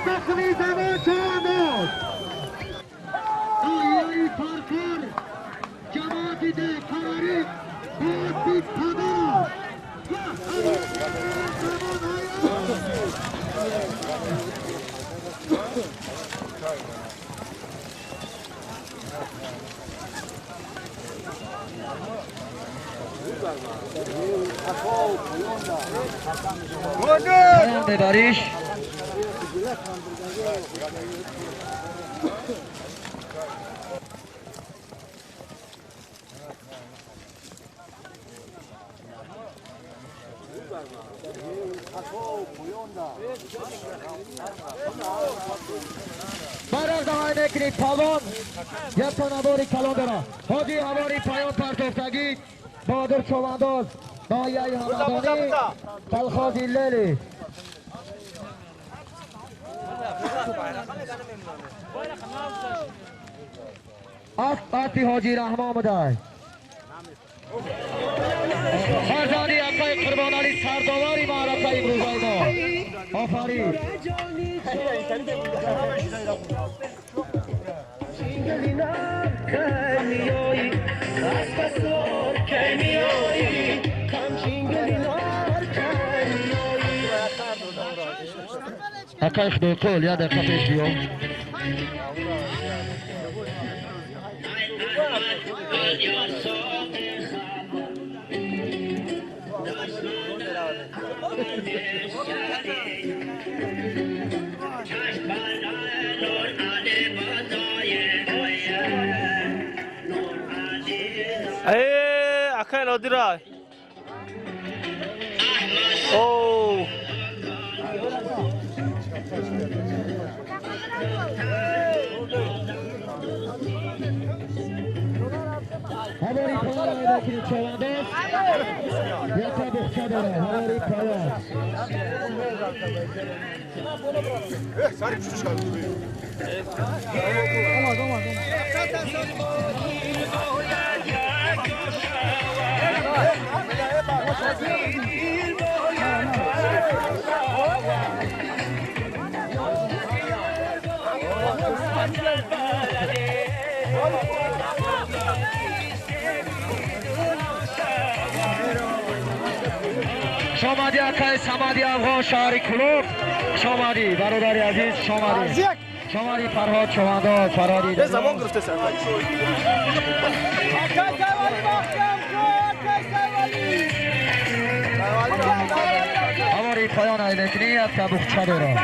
تخمی زمان چونداز آیای فارخور جماعت دهکاری بازی پدا ببریش برای دهانه کنید پالون یک تا نباری کلان دارم حاجی هواری پایان پرتوفتگی بادر چوانداز نایه همدانی تلخازی لیلی آفتی حاجی رحمه آمده فرزادی اقای قربان علی سرداواری معرکه امروزای ما آفرین اقای خدای کل یا دقیقه پیش بیام اکای نادی رای اوه هواری پایان داخل چوانداز یک تا بخچه داره هواری پایان سری پشتش کردیم شامادی اکای سمادی افغان شهری کلوب شامادی برادری عزیز شامادی شامادی فرهاد چوانداز فرهادی به زمان گرفته سر هواری پایان ایلکنی یک تا بخچه داره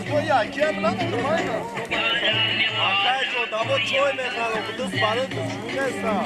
تو یکی هم ندارم آقای جو دابا چوی میخواد و دوست برای تو چون نیستم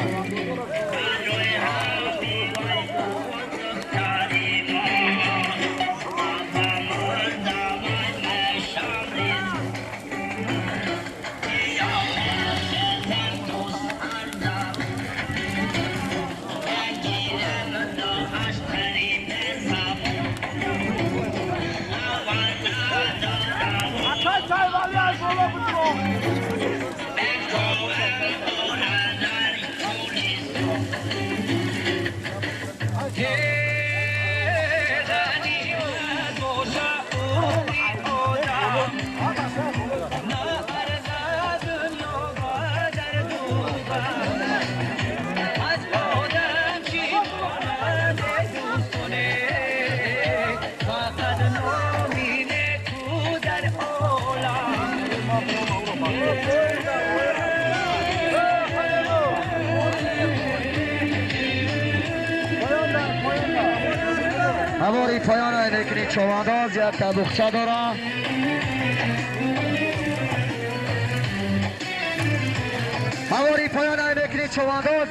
هواری پایان ایلکنی چوانداز یک تا بخچه داره هواری پایان ایلکنی چوانداز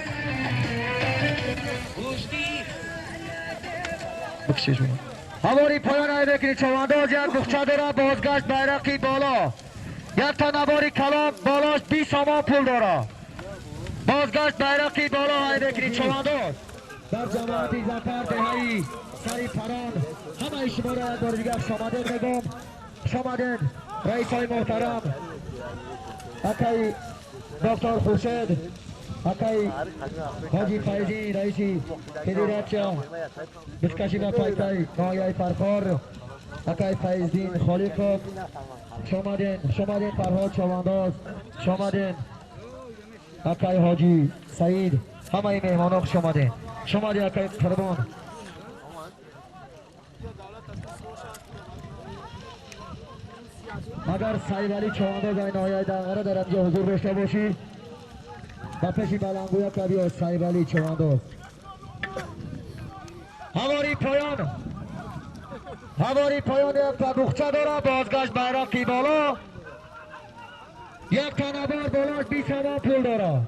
هواری پایان ایلکنی چوانداز یک بخچه داره بازگشت بیرقی بالا یک تا نواری کلام بالاش 20 سامان پول داره. بازگشت بیرقی بالا های بکنی چوانداز در جماعتی زفر دهایی سری پران همه شما را یک بار دیگر شامدین میگم. شامدین رئیس های محترم اکی دکتر خورشید، اکی حاجی فیضی رئیسی فدراسیا بزکشی و پایتای نایه فرخور، اکی فیضدین خالقov شامدین فرهاد چوانداز شامدین اکی حاجی سعید همه مهمانان شامدین اکی قربان. اگر سعید علی چوانداز این نهایت دنگره در اینجا حضور داشته باشی و پیشی بلنگویا کبی از سعید علی چوانداز. هواری پایان یک تا بخچه داره. بازگشت بیرقی بالا یک تا نبار بالاش 20 هزار پول داره.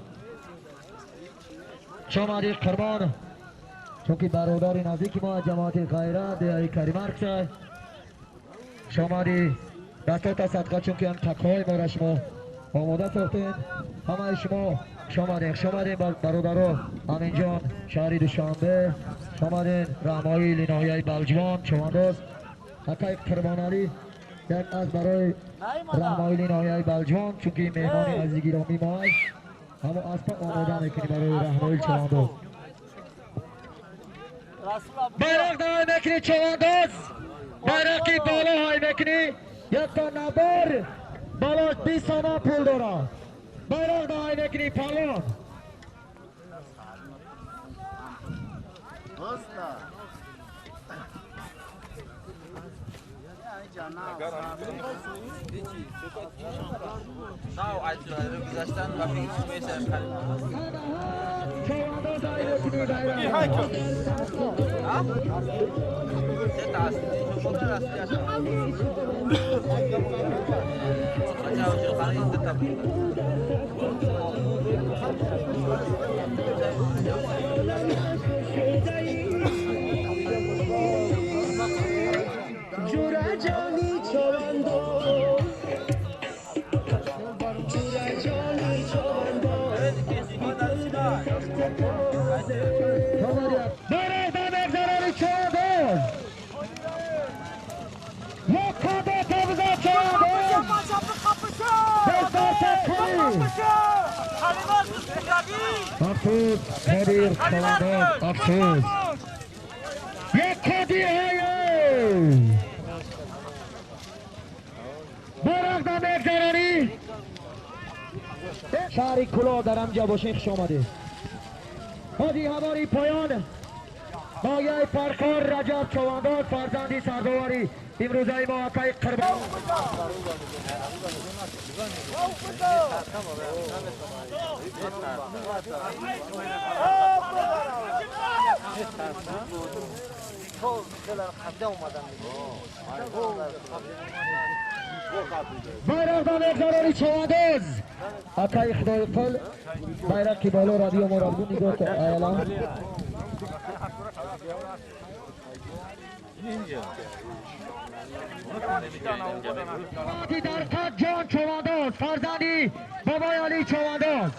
شامدی قربان چونکه برادری نزدیک ما جماعت غیره دیاری کریمرکس است. شامدی دستات صدقه چونکه هم تکهای ما را شما آماده ساختین. همه شما شامدین برادرها امین جان شهری دوشنبه، شامدین رحمایی ناحیه بلجوان چوانداز اکی قربان علی یک از برای رحمایی ناحیه بلجوان چونکه مهمانی از گرامی ما است اما اسب آماده میکنی برای رحمایی چوانداز. بیرق دای میکنی چوانداز بیرقی بالا های میکنی یک تا نبار بالاش 20 سامان پول داره. بیرق دای میکنی پالون چوانداز های میکنی بیرق افسوس خدیر چوانداز افسوس یک خدیر هایه برق دم یک زرانی شهری کلا در همجا باشین خوش آمده. حاجی هواری پایان نایه فارخور رجب چوانداز فرزندی سردواری امروزای ما اکی قربان بیرق دم یک زرانی چوانداز اکی خدای قل بیرق کی بالا رادیو مرابگو نگاه که ایلا در قد جان چوانداز فرزندی بابای علی چوانداز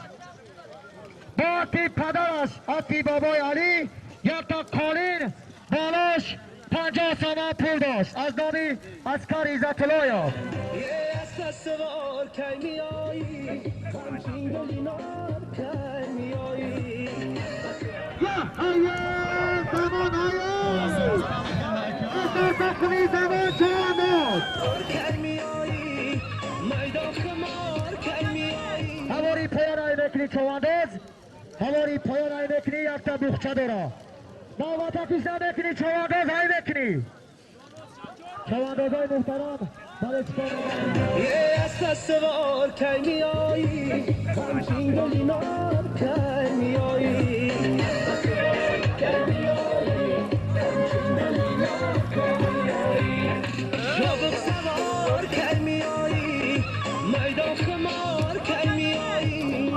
با اطی پدرش اطی بابای علی یک تا قالین بالاش 50 سامان پول داشت از نامی اسکر عزت الله یاد هواری پایان های بکنی چوانداز هواری پایان های بکنی یک تا بخچه داره دعوت کشنه بکنی چوانداز های بکنی چوانداز های محترم یه از سوار که میایی همچین گلینار که میایی که میایی همچین گلینار که میایی شابق سوار که میایی میدان خمار که میایی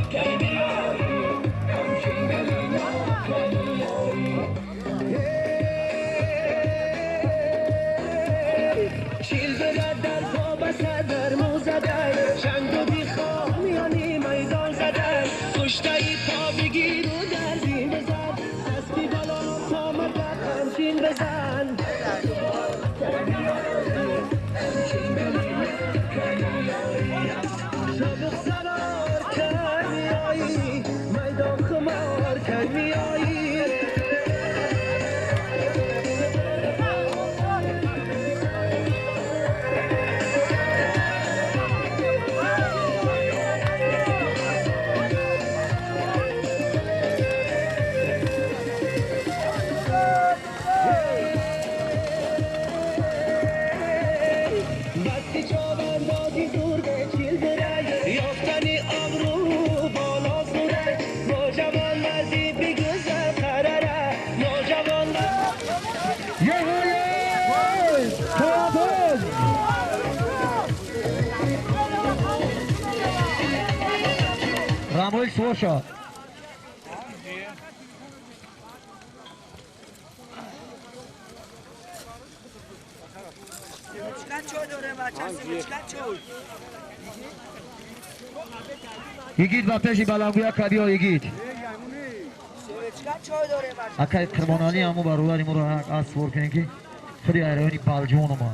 که میایی همچین گلینار که میایی شیل بگرد در پا بسر ساموئل سوار شد یگید و پیشی بلنگویا کدیا یگید اکای کرمانالی همو برولاری مرو از سوار کنیم که خیلی ایرانی بالجون ما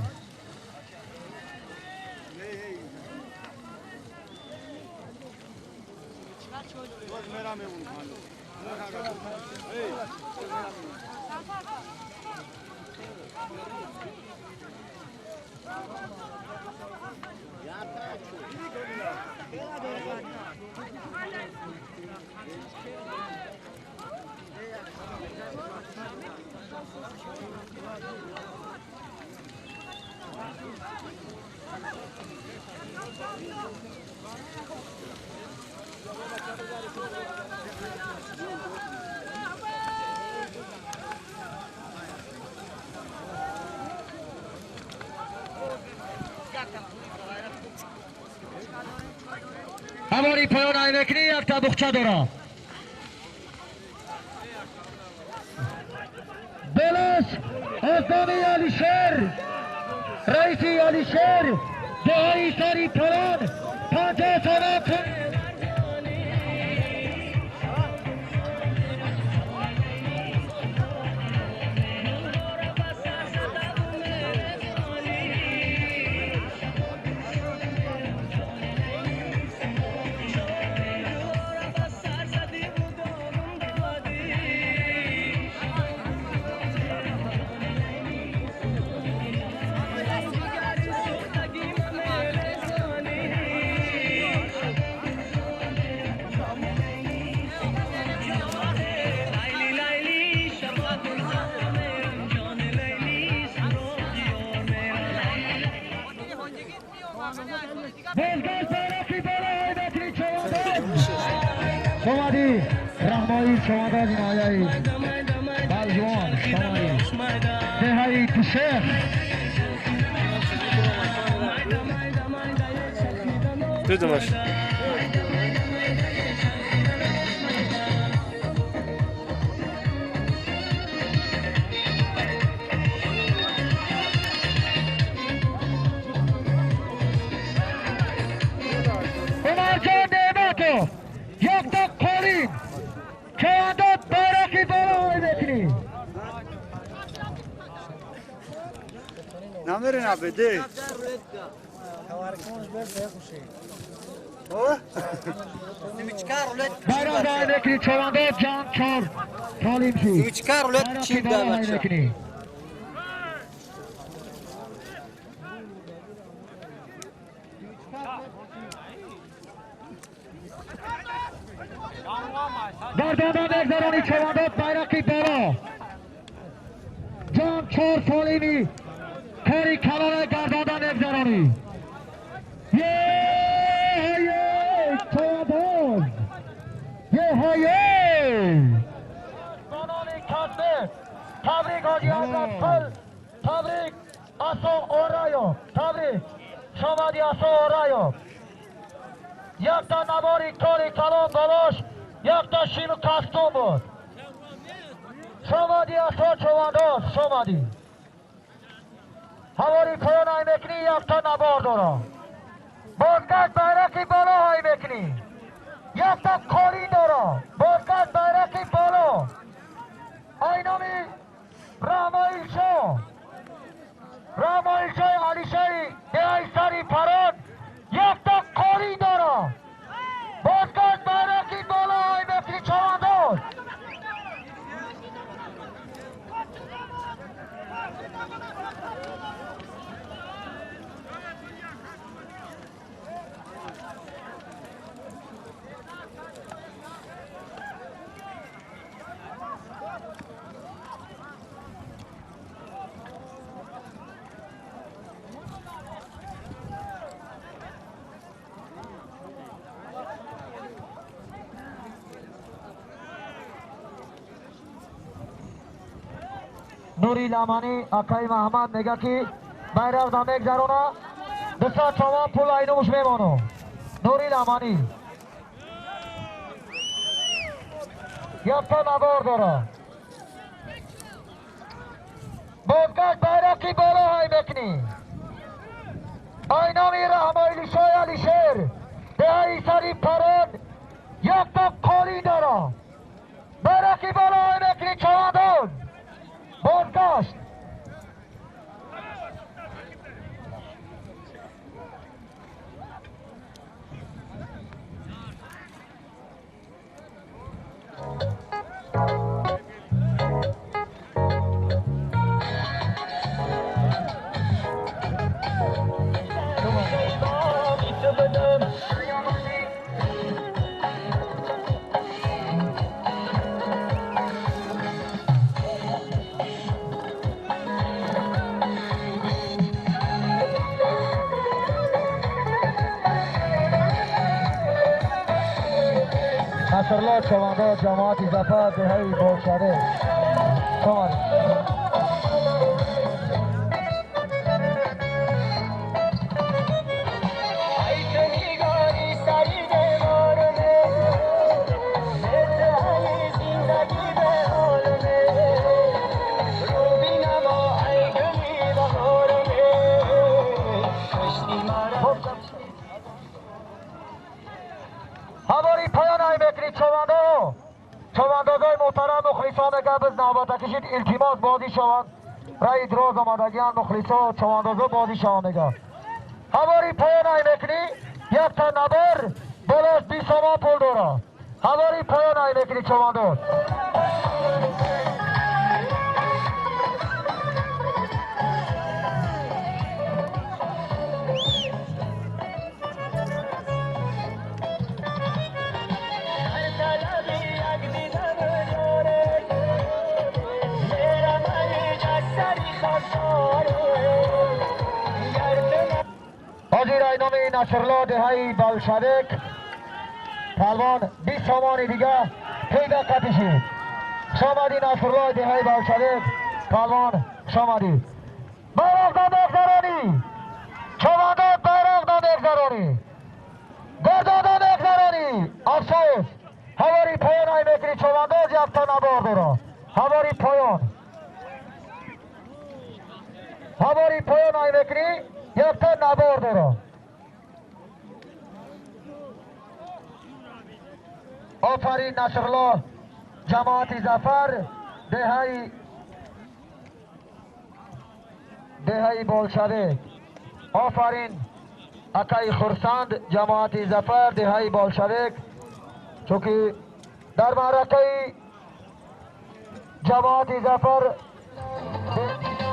هماری پایان ایمکنی یک تا بخچه دارم بلش ازدانی علیشر رئیسی علیشر دهایی سری پران 50 ساله کن شمادی رحمایی چوانداز نایایی بالجوان شمادی دهایی توشیخ دیدمش عمر جان نعمتو یک تا کاریم چوانداز بارکی بالا های بکنی نمیره نبده بایران های بکنی چوانداز جان چار تعلیم شی بارکی بالا های بکنی گرداندان نگذرانی چوانداز بایرکی بالا جان چار تعلیمی کاری کلان گرداندان نگذرانی یه چوانداز یه دانانی کسبه تبریک حاجی حضرت پل تبریک اصو اورایو تبریک شمادی اصو اورایو یک تا نباری کاری کلان بالاش یک تا شیل و کستون بود شمادی اصو چوانداز شمادی هواری پایان های مکنی یک تا نبار دارم بازگشت بیرکی بالا های مکنی یک تا کاری دارم بازگشت بیرکی بالا اینامی رامایی شای علی شای دهی سری پران یک تا کاری دارم بازگشت بیرکی بالا های مکنی چوانداز نوری لامانی اکای محمد میگه که بیرق دا میگذرونا دستا چوان پول اینوش میمانو نوری لامانی یک تا نوار داره. بازگشت بیرقی بالا های بکنی. آینامی رحمایلی شای علی شیر دهی سری پران یک تا قالی داره. بیرقی بالا های بکنی چواندوز. بازگشت نصرالله چواندوز جماعت ظفر دهی بولشویک. شماری هماری پایان های بکنید چواندوزای محترم مخلصان گبز نوبت کشید التماس بازی شوند رای دراز آمدگیان مخلصا چواندوزا بازی شوند نگه هماری پایان های بکنید یک تا نبر بلاش 20 تومان پول داره. هماری پایان های بکنید چواندوز حاضر اینامی نصرالله دهی بولشویک پهلوان 20 تومان دیگه پیدا کتشید. شامدی نصرالله دهی بولشویک پهلوان شامدی. بیرق دا بگذرانی چواندوز بیرق دا بگذرانی گردا دا بگذرانی. افسوس هماری پایان های بکنی چواندوز یک تا نبار داره. هماری پایان های بکنی یک تا نبار داره. آفرین نصرالله جماعت ظفر دهی بولشویک. آفرین اکای خرسند جماعت ظفر دهی بولشویک. چونکه در معرکه جماعت ظفر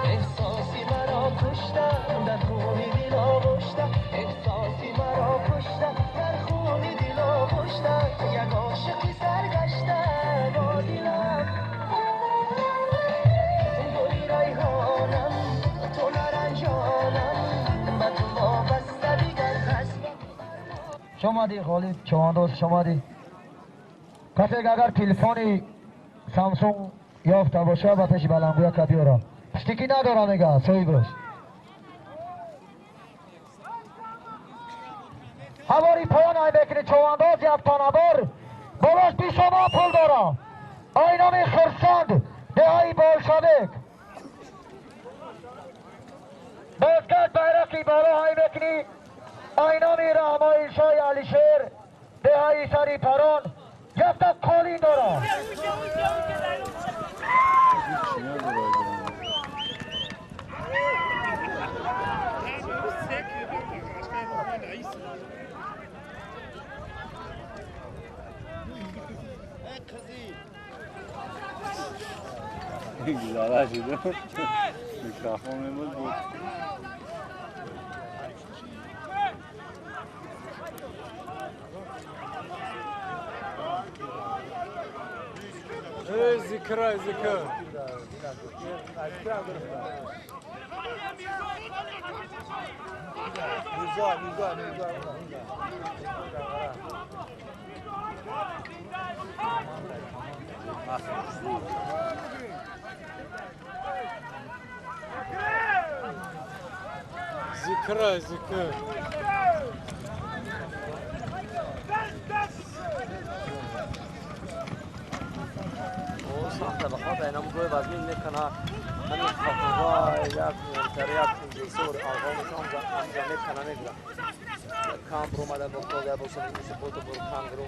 احساسی مرا کشتن در خونی دل آغشتن احساسی مرا کشتن در خونی دل آغشتن یک عاشقی سرگشتن با دلم گلی ریحانم تو نرنجانم من تو وابسته دیگر خستم. شمادی غالب چواندوز شمادی کسی اگر تلفنی سامسونگ یافته باشه با پیش بلنگویا که بیاره اشتکی نداره نگه سوی باش. هماری پایان های بکنی چواندوز یک تا نبار بالاش 20 تومان پول داره. آینامی خرسند دهی بولشویک. بازگشت بیرقی بالا های بکنی آینامی رحمایل شای علی شیر دهی سری پران یک تا قالی داره. زیاده شده میکروفون بود ذکر ذکر نموگوی وزمین میکنه همین خطوه یک تریت جیسور آغامشان همجا میکنه میگره کام برو مدر بکنه باشم میشه بودو برو کام برو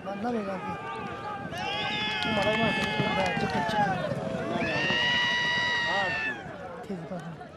من نمیگم این مالای من چقدر تیز بازم